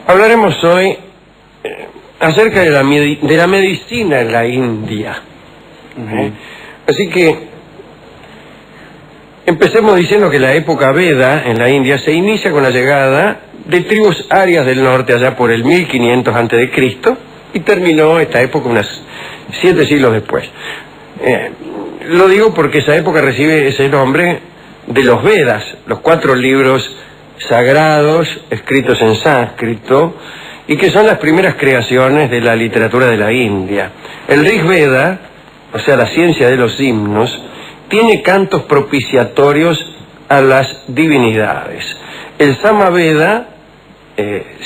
Hablaremos hoy acerca de la medicina en la India. Así que empecemos diciendo que la época Veda en la India se inicia con la llegada de tribus arias del norte allá por el 1500 a.C. y terminó esta época unos 7 siglos después. Lo digo porque esa época recibe ese nombre de los Vedas, los 4 libros sagrados escritos en sánscrito y que son las primeras creaciones de la literatura de la India. El Rig Veda, o sea, la ciencia de los himnos, tiene cantos propiciatorios a las divinidades. El Sama Veda,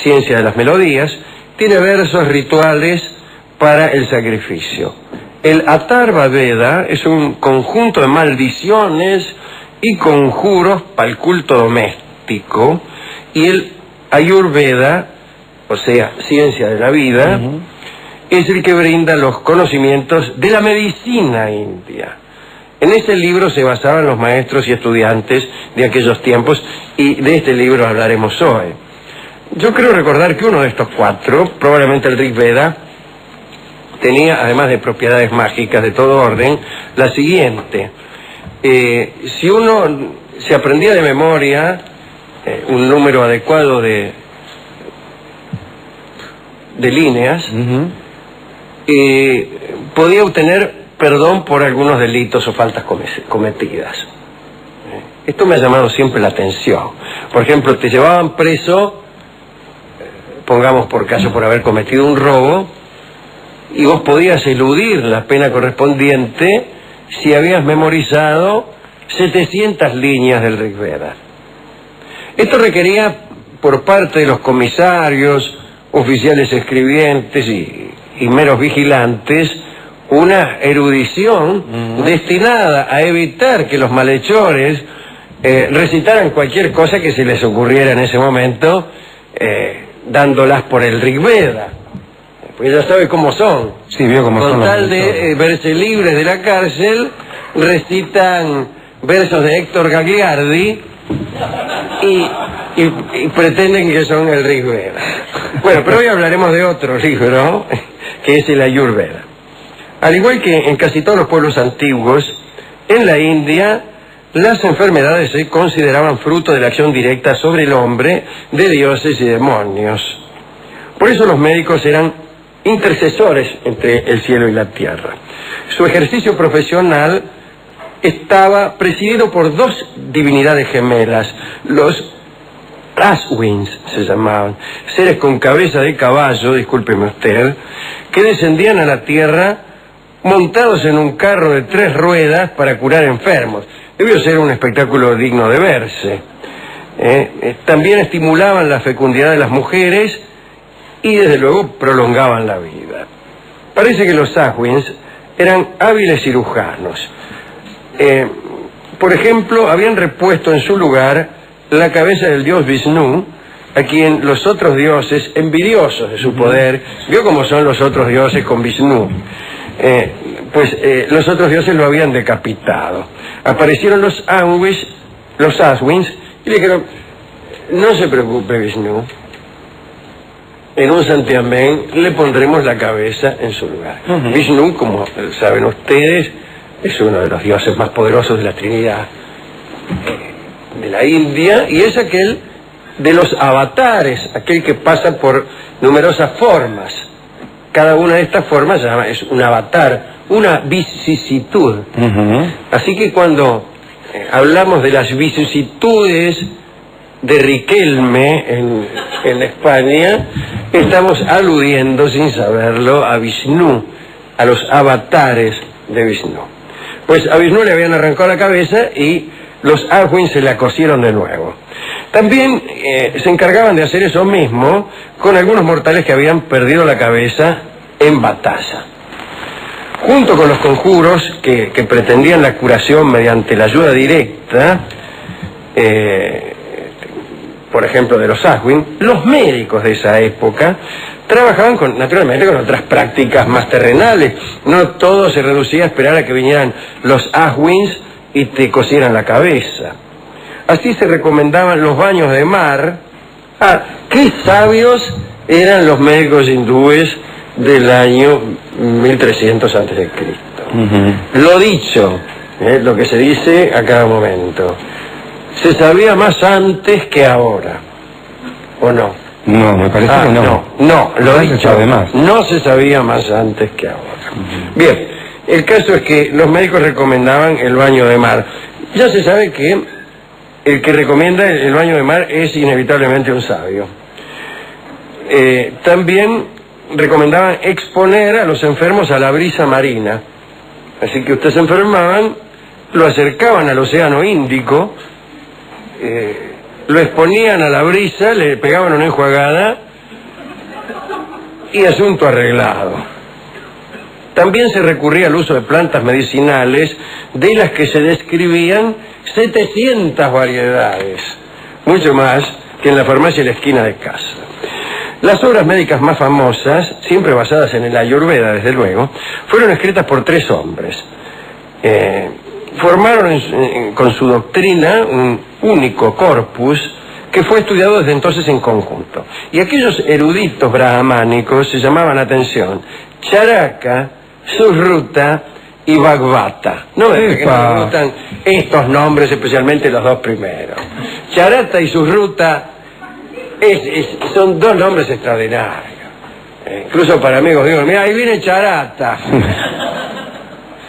ciencia de las melodías, tiene versos rituales para el sacrificio. El Atharva Veda es un conjunto de maldiciones y conjuros para el culto doméstico, y el Ayurveda, o sea, ciencia de la vida, es el que brinda los conocimientos de la medicina india. En este libro se basaban los maestros y estudiantes de aquellos tiempos, y de este libro hablaremos hoy. Yo creo recordar que uno de estos 4, probablemente el Rig Veda, tenía, además de propiedades mágicas de todo orden, la siguiente: si uno se aprendía de memoria un número adecuado de líneas, podía obtener perdón por algunos delitos o faltas cometidas. Esto me ha llamado siempre la atención. Por ejemplo, te llevaban preso, pongamos por caso por haber cometido un robo, y vos podías eludir la pena correspondiente si habías memorizado 700 líneas del Rig Veda. Esto requería por parte de los comisarios, oficiales escribientes y meros vigilantes una erudición destinada a evitar que los malhechores recitaran cualquier cosa que se les ocurriera en ese momento, dándolas por el Rig Veda. Pues ya sabe cómo son. Sí, vio cómo son. Con tal de verse libres de la cárcel, recitan versos de Héctor Gagliardi y pretenden que son el Rig Veda. Bueno, pero hoy hablaremos de otro libro, que es el Ayurveda. Al igual que en casi todos los pueblos antiguos, en la India las enfermedades se consideraban fruto de la acción directa sobre el hombre de dioses y demonios. Por eso los médicos eran intercesores entre el cielo y la tierra. Su ejercicio profesional estaba presidido por 2 divinidades gemelas, los Ashwins se llamaban, seres con cabeza de caballo, discúlpeme usted, que descendían a la tierra montados en un carro de 3 ruedas para curar enfermos. Debió ser un espectáculo digno de verse. También estimulaban la fecundidad de las mujeres y desde luego prolongaban la vida. Parece que los Ashwins eran hábiles cirujanos. Por ejemplo, habían repuesto en su lugar la cabeza del dios Vishnu, a quien los otros dioses, envidiosos de su poder, vio cómo son los otros dioses con Vishnu, los otros dioses lo habían decapitado. Aparecieron los Ashwins y le dijeron: no se preocupe, Vishnu, en un santiamén le pondremos la cabeza en su lugar. Vishnu, como saben ustedes, es uno de los dioses más poderosos de la Trinidad de la India, y es aquel de los avatares, aquel que pasa por numerosas formas. Cada una de estas formas es un avatar, una vicisitud. Así que cuando hablamos de las vicisitudes de Riquelme en España, estamos aludiendo sin saberlo a Vishnu, a los avatares de Vishnu. Pues a Vishnu le habían arrancado la cabeza y los Ashwins se la cosieron de nuevo. También se encargaban de hacer eso mismo con algunos mortales que habían perdido la cabeza en batalla. Junto con los conjuros que pretendían la curación mediante la ayuda directa, por ejemplo de los Ashwin, los médicos de esa época trabajaban naturalmente con otras prácticas más terrenales. No todo se reducía a esperar a que vinieran los Ashwins y te cosieran la cabeza. Así se recomendaban los baños de mar. ¡Qué sabios eran los médicos hindúes del año 1300 a.C. Lo dicho, lo que se dice a cada momento, se sabía más antes que ahora, ¿o no? No, me parece que no. No, lo dicho, además. No se sabía más antes que ahora. Bien, el caso es que los médicos recomendaban el baño de mar. Ya se sabe que el que recomienda el baño de mar es inevitablemente un sabio. También recomendaban exponer a los enfermos a la brisa marina. Así que ustedes se enfermaban, lo acercaban al océano Índico, lo exponían a la brisa, le pegaban una enjuagada y asunto arreglado. También se recurría al uso de plantas medicinales, de las que se describían 700 variedades, mucho más que en la farmacia de la esquina de casa. Las obras médicas más famosas, siempre basadas en el Ayurveda, desde luego, fueron escritas por 3 hombres. Formaron con su doctrina un único corpus que fue estudiado desde entonces en conjunto. Y aquellos eruditos brahmánicos se llamaban, atención, Charaka, Sushruta y Bhagavata. No es que me gustan estos nombres, especialmente los 2 primeros. Charaka y Sushruta son 2 nombres extraordinarios. Incluso para amigos digo, mira, ahí viene Charaka.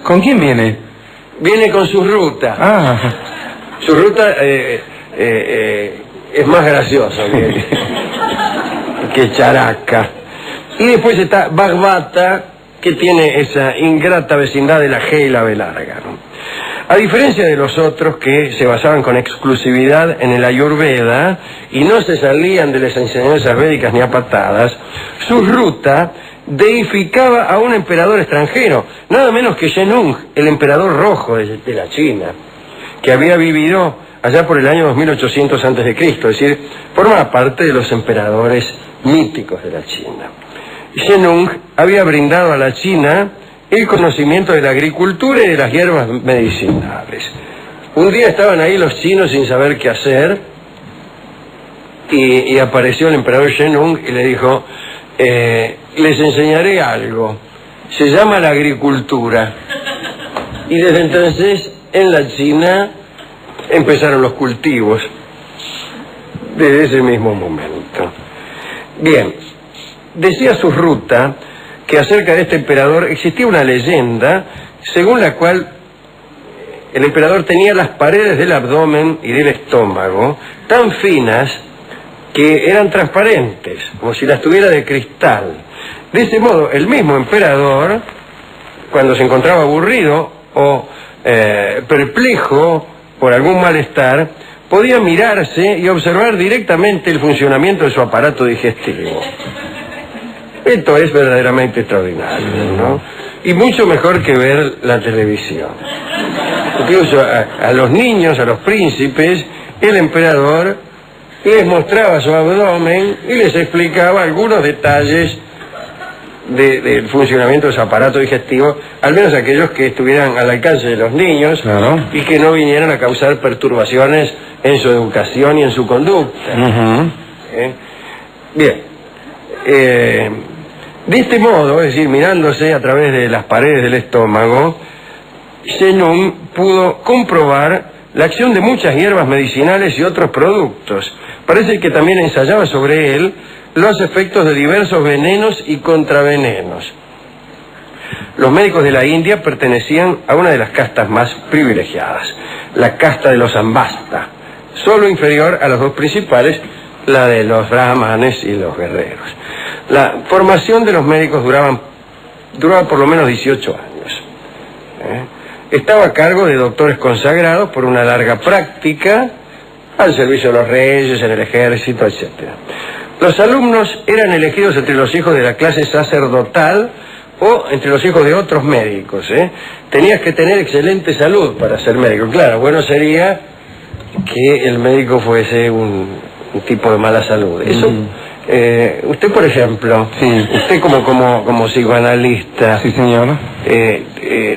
¿Con quién viene? Viene con Sushruta. Ah. Sushruta es más gracioso que Charaka. Y después está Bhagavata, que tiene esa ingrata vecindad de la G y la B larga, ¿no? A diferencia de los otros que se basaban con exclusividad en el Ayurveda y no se salían de las enseñanzas védicas ni a patadas, Sushruta deificaba a un emperador extranjero, nada menos que Zhenong, el emperador rojo de la China, que había vivido allá por el año 2800 a.C., es decir, formaba parte de los emperadores míticos de la China. Zhenong había brindado a la China el conocimiento de la agricultura y de las hierbas medicinales. Un día estaban ahí los chinos sin saber qué hacer y apareció el emperador Zhenong y le dijo, les enseñaré algo, se llama la agricultura. Y desde entonces en la China empezaron los cultivos, desde ese mismo momento. Bien, decía Sushruta que acerca de este emperador existía una leyenda según la cual el emperador tenía las paredes del abdomen y del estómago tan finas que eran transparentes, como si las tuviera de cristal. De ese modo, el mismo emperador, cuando se encontraba aburrido o perplejo por algún malestar, podía mirarse y observar directamente el funcionamiento de su aparato digestivo. Esto es verdaderamente extraordinario, ¿no? Y mucho mejor que ver la televisión. Incluso a los niños, a los príncipes, el emperador les mostraba su abdomen y les explicaba algunos detalles del funcionamiento de su aparato digestivo, al menos aquellos que estuvieran al alcance de los niños, claro, y que no vinieran a causar perturbaciones en su educación y en su conducta. Bien. De este modo, es decir, mirándose a través de las paredes del estómago, Zhenong pudo comprobar la acción de muchas hierbas medicinales y otros productos. Parece que también ensayaba sobre él los efectos de diversos venenos y contravenenos. Los médicos de la India pertenecían a una de las castas más privilegiadas, la casta de los ambasta, solo inferior a las 2 principales, la de los brahmanes y los guerreros. La formación de los médicos duraba por lo menos 18 años. Estaba a cargo de doctores consagrados por una larga práctica al servicio de los reyes, en el ejército, etc. Los alumnos eran elegidos entre los hijos de la clase sacerdotal o entre los hijos de otros médicos. Tenías que tener excelente salud para ser médico. Claro, bueno sería que el médico fuese un tipo de mala salud. Eso, usted, por ejemplo, sí, usted como psicoanalista, sí, señor,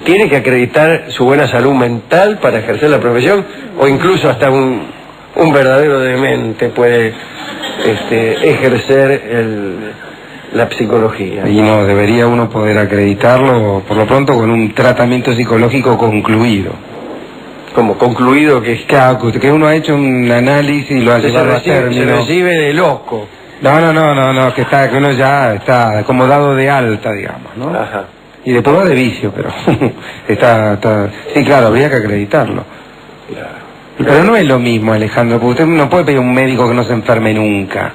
tiene que acreditar su buena salud mental para ejercer la profesión, o incluso hasta un verdadero demente puede ejercer la psicología. Y no, debería uno poder acreditarlo, por lo pronto, con un tratamiento psicológico concluido. Como concluido que Que uno ha hecho un análisis y lo ha llevado a término. Se recibe de loco. No, que uno ya está como dado de alta, digamos, ¿no? Ajá. Y de prueba de vicio, pero está... Sí, claro, habría que acreditarlo. Claro. Pero no es lo mismo, Alejandro, porque usted no puede pedir a un médico que no se enferme nunca.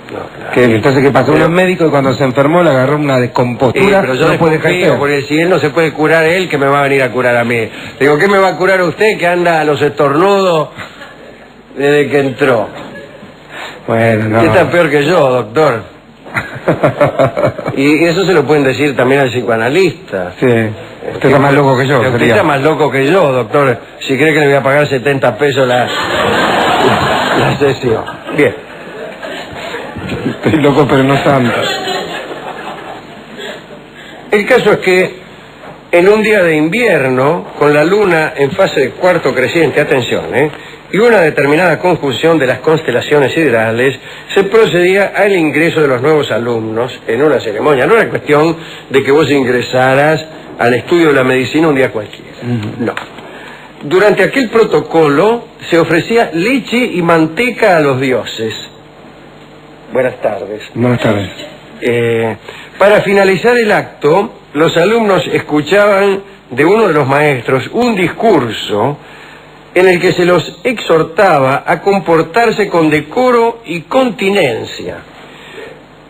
No, claro. Entonces, ¿qué pasó? Uno es médico y cuando se enfermó le agarró una descompostura. Pero yo no puede ejercer. porque si él no se puede curar él, que me va a venir a curar a mí. Digo, ¿qué me va a curar usted que anda a los estornudos desde que entró? Bueno, no. Usted está peor que yo, doctor. Y eso se lo pueden decir también al psicoanalista. Sí. Usted está más loco que yo. Usted está más loco que yo, doctor. Si cree que le voy a pagar 70 pesos la sesión. Bien. Estoy loco, pero no tanto. El caso es que en un día de invierno, con la luna en fase de cuarto creciente, atención, y una determinada conjunción de las constelaciones siderales, se procedía al ingreso de los nuevos alumnos en una ceremonia. No era cuestión de que vos ingresaras al estudio de la medicina un día cualquiera. No. Durante aquel protocolo se ofrecía leche y manteca a los dioses. Buenas tardes. Buenas tardes. Para finalizar el acto, los alumnos escuchaban de uno de los maestros un discurso en el que se los exhortaba a comportarse con decoro y continencia.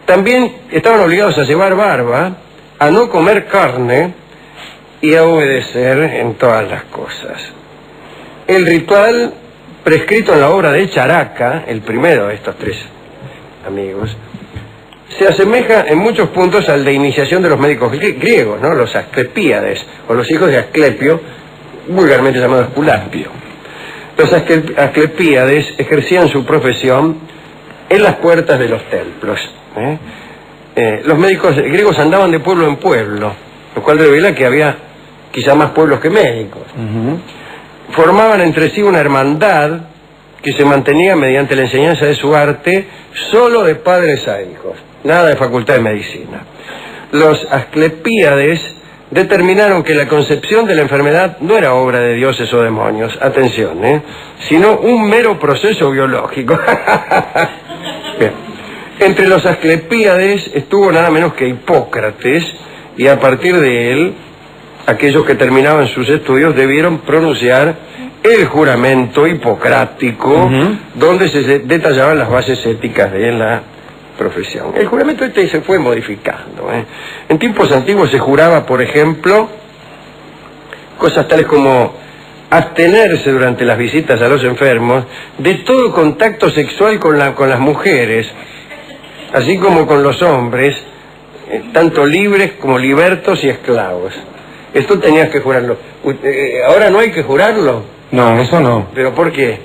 También estaban obligados a llevar barba, a no comer carne y a obedecer en todas las cosas. El ritual prescrito en la obra de Characa, el primero de estos tres amigos, se asemeja en muchos puntos al de iniciación de los médicos griegos, ¿no? Los Asclepíades, o los hijos de Asclepio, vulgarmente llamado Esculapio. Los Asclepíades ejercían su profesión en las puertas de los templos. Los médicos griegos andaban de pueblo en pueblo, lo cual revela que había quizá más pueblos que médicos. Formaban entre sí una hermandad que se mantenía mediante la enseñanza de su arte solo de padres a hijos, nada de facultad de medicina. Los Asclepíades determinaron que la concepción de la enfermedad no era obra de dioses o demonios, atención, sino un mero proceso biológico. Bien. Entre los Asclepíades estuvo nada menos que Hipócrates, y a partir de él, aquellos que terminaban sus estudios debieron pronunciar el juramento hipocrático, donde se detallaban las bases éticas de la profesión. El juramento se fue modificando. En tiempos antiguos se juraba, por ejemplo, cosas tales como abstenerse durante las visitas a los enfermos de todo contacto sexual con las mujeres, así como con los hombres, tanto libres como libertos y esclavos. Esto tenías que jurarlo. ¿Ahora no hay que jurarlo? No, eso no. ¿Pero por qué?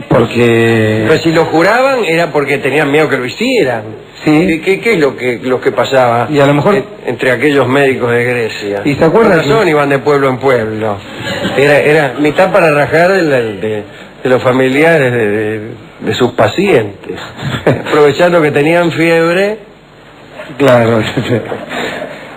Porque... Pues si lo juraban era porque tenían miedo que lo hicieran. Sí. ¿Qué es lo que pasaba? Y a lo mejor... entre aquellos médicos de Grecia. ¿Y se acuerdan? Con razón iban de pueblo en pueblo. Era mitad para rajar de los familiares de sus pacientes. Aprovechando que tenían fiebre. Claro.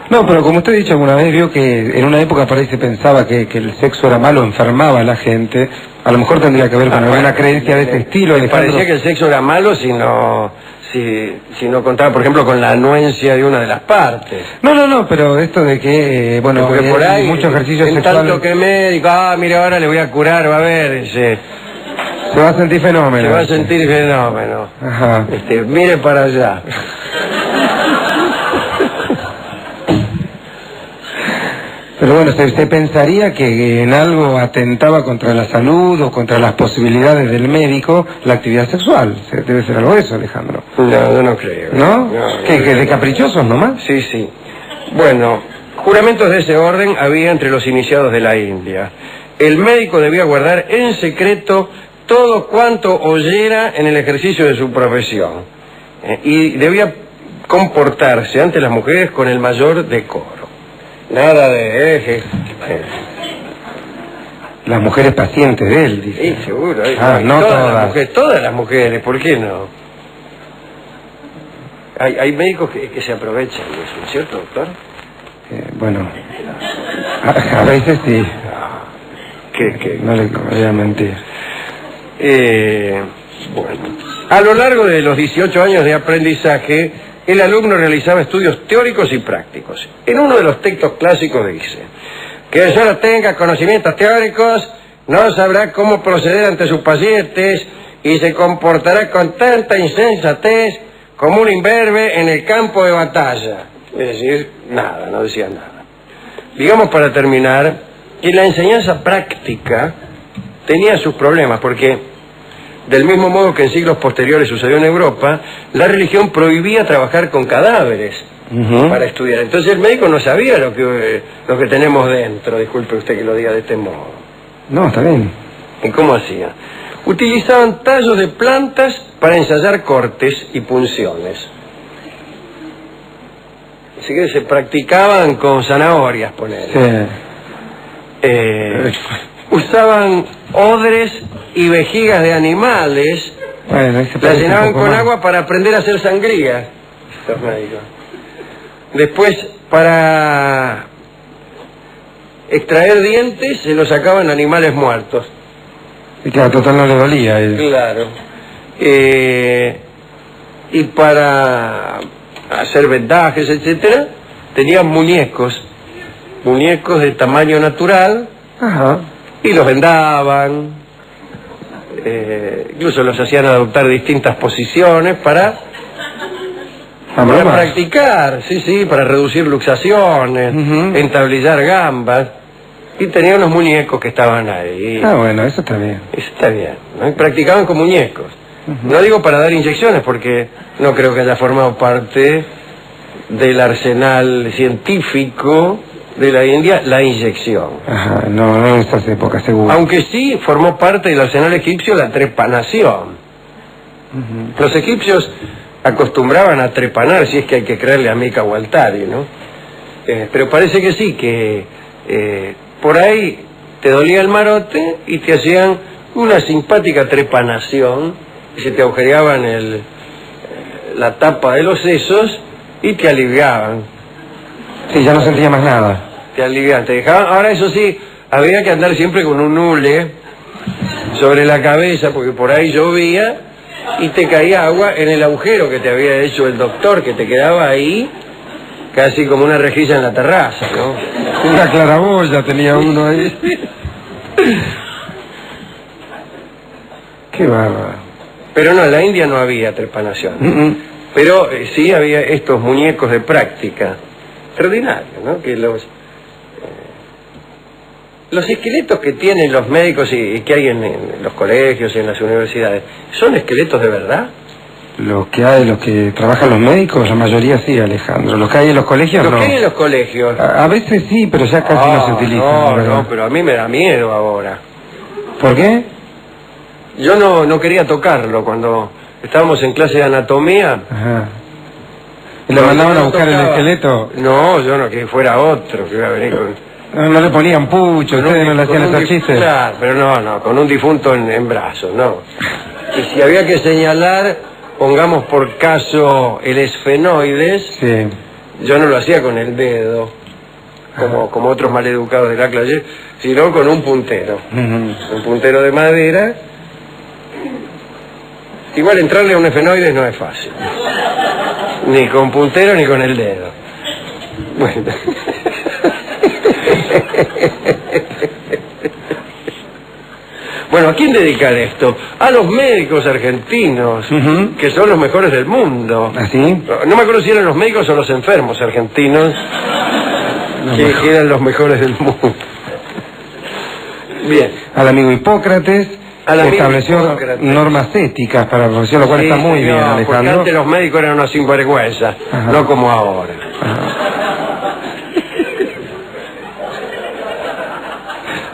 No, pero como usted ha dicho alguna vez, vio que en una época por ahí se pensaba que el sexo era malo, enfermaba a la gente. A lo mejor tendría que ver con alguna creencia de ese estilo. Me parecía que el sexo era malo si no contaba, por ejemplo, con la anuencia de una de las partes. No, pero esto de que, bueno, porque por ahí, mucho ejercicio en sexual... tanto que médico, mire, ahora le voy a curar, va a ver, se va a sentir fenómeno. Se va a sentir fenómeno. Ajá. Mire para allá. Pero bueno, se pensaría que en algo atentaba contra la salud o contra las posibilidades del médico la actividad sexual. Debe ser algo de eso, Alejandro. No, yo no creo. ¿No? ¿Que de caprichosos nomás? Sí. Bueno, juramentos de ese orden había entre los iniciados de la India. El médico debía guardar en secreto todo cuanto oyera en el ejercicio de su profesión. Y debía comportarse ante las mujeres con el mayor decoro. Nada de Las mujeres pacientes de él, dice. Sí, seguro. No todas las mujeres, ¿por qué no? Hay médicos que se aprovechan de eso, ¿cierto, doctor? Bueno, a veces sí. No le voy a mentir. Bueno, a lo largo de los 18 años de aprendizaje, el alumno realizaba estudios teóricos y prácticos. En uno de los textos clásicos dice: que solo tenga conocimientos teóricos, no sabrá cómo proceder ante sus pacientes y se comportará con tanta insensatez como un imberbe en el campo de batalla. Es decir, nada, no decía nada. Digamos, para terminar, que la enseñanza práctica tenía sus problemas, porque del mismo modo que en siglos posteriores sucedió en Europa, la religión prohibía trabajar con cadáveres para estudiar. Entonces el médico no sabía lo que tenemos dentro, disculpe usted que lo diga de este modo. No, está bien. ¿Y cómo hacía? Utilizaban tallos de plantas para ensayar cortes y punciones. Así que se practicaban con zanahorias, poner. Sí. Usaban odres y vejigas de animales, las llenaban con agua para aprender a hacer sangría, los médicos. Después, para extraer dientes, se los sacaban animales muertos. Y claro, total no le dolía. Claro. Y para hacer vendajes, etcétera, tenían muñecos de tamaño natural. Ajá. Y los vendaban, incluso los hacían adoptar distintas posiciones para practicar, sí, para reducir luxaciones, entablillar gambas. Y tenían unos muñecos que estaban ahí. Bueno, eso está bien. Eso está bien, ¿no? Y practicaban con muñecos. No digo para dar inyecciones, porque no creo que haya formado parte del arsenal científico de la India la inyección. Ajá, no en estas épocas, seguro. Aunque sí formó parte del arsenal egipcio la trepanación. Los egipcios acostumbraban a trepanar, si es que hay que creerle a Mika Waltari, ¿no? Pero parece que sí, que por ahí te dolía el marote y te hacían una simpática trepanación, y se te agujereaban la tapa de los sesos y te aliviaban. Sí, ya no sentía más nada. Te aliviaban, te dejaban. Ahora, eso sí, había que andar siempre con un hule sobre la cabeza, porque por ahí llovía y te caía agua en el agujero que te había hecho el doctor, que te quedaba ahí casi como una rejilla en la terraza, ¿no? Una claraboya tenía uno ahí. Qué bárbaro. Pero no, en la India no había trepanación. Pero sí había estos muñecos de práctica. Extraordinario, ¿no? Que los esqueletos que tienen los médicos y que hay en los colegios y en las universidades, ¿son esqueletos de verdad? Los que trabajan los médicos, la mayoría sí, Alejandro. Los que hay en los colegios, no. Los que hay en los colegios. A veces sí, pero ya casi no se utilizan. No, pero a mí me da miedo ahora. ¿Por qué? Yo no quería tocarlo cuando estábamos en clase de anatomía. Ajá. ¿Y le mandaban a buscar el esqueleto? No, yo no, que fuera otro que iba a venir con... No le ponían pucho, ustedes no le hacían esos chistes. Claro, pero no, con un difunto en brazos, no. Y si había que señalar, pongamos por caso el esfenoides, sí. Yo no lo hacía con el dedo, como otros maleducados de la clase, sino con un puntero. Un puntero de madera. Igual entrarle a un esfenoides no es fácil. Ni con puntero ni con el dedo. Bueno. Bueno, ¿a quién dedicar esto? A los médicos argentinos, que son los mejores del mundo. ¿Así? No me acuerdo si eran los médicos o los enfermos argentinos, que eran los mejores del mundo. Bien. Al amigo Hipócrates. Estableció normas éticas para la profesión, lo cual está muy bien, Alejandro. Porque antes los médicos eran unos sinvergüenzas, no como ahora.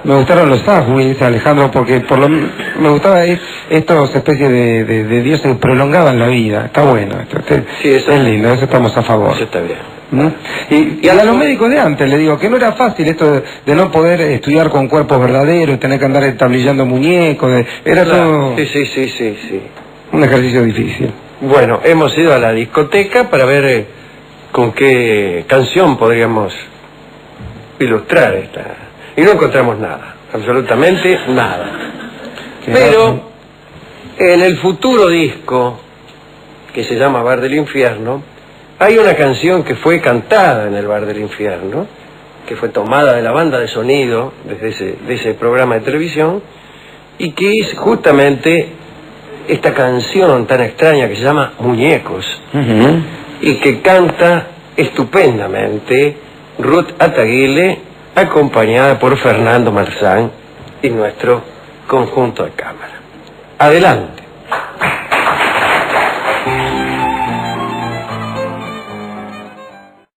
Me gustaron los Aswins, Alejandro, porque me gustaba Estas especies de dioses que prolongaban la vida. Está bueno esto. Sí, eso es lindo, eso estamos a favor. Eso está bien. Y a los médicos de antes, le digo, que no era fácil esto de no poder estudiar con cuerpos verdaderos, tener que andar establillando muñecos, era todo Sí. un ejercicio difícil. Bueno, hemos ido a la discoteca para ver con qué canción podríamos ilustrar esta. Y no encontramos nada, absolutamente nada. Pero en el futuro disco, que se llama Bar del Infierno, hay una canción que fue cantada en el Bar del Infierno, que fue tomada de la banda de sonido de ese programa de televisión, y que es justamente esta canción tan extraña que se llama Muñecos, y que canta estupendamente Ruth Ataguile, acompañada por Fernando Marzán y nuestro conjunto de cámara. Adelante.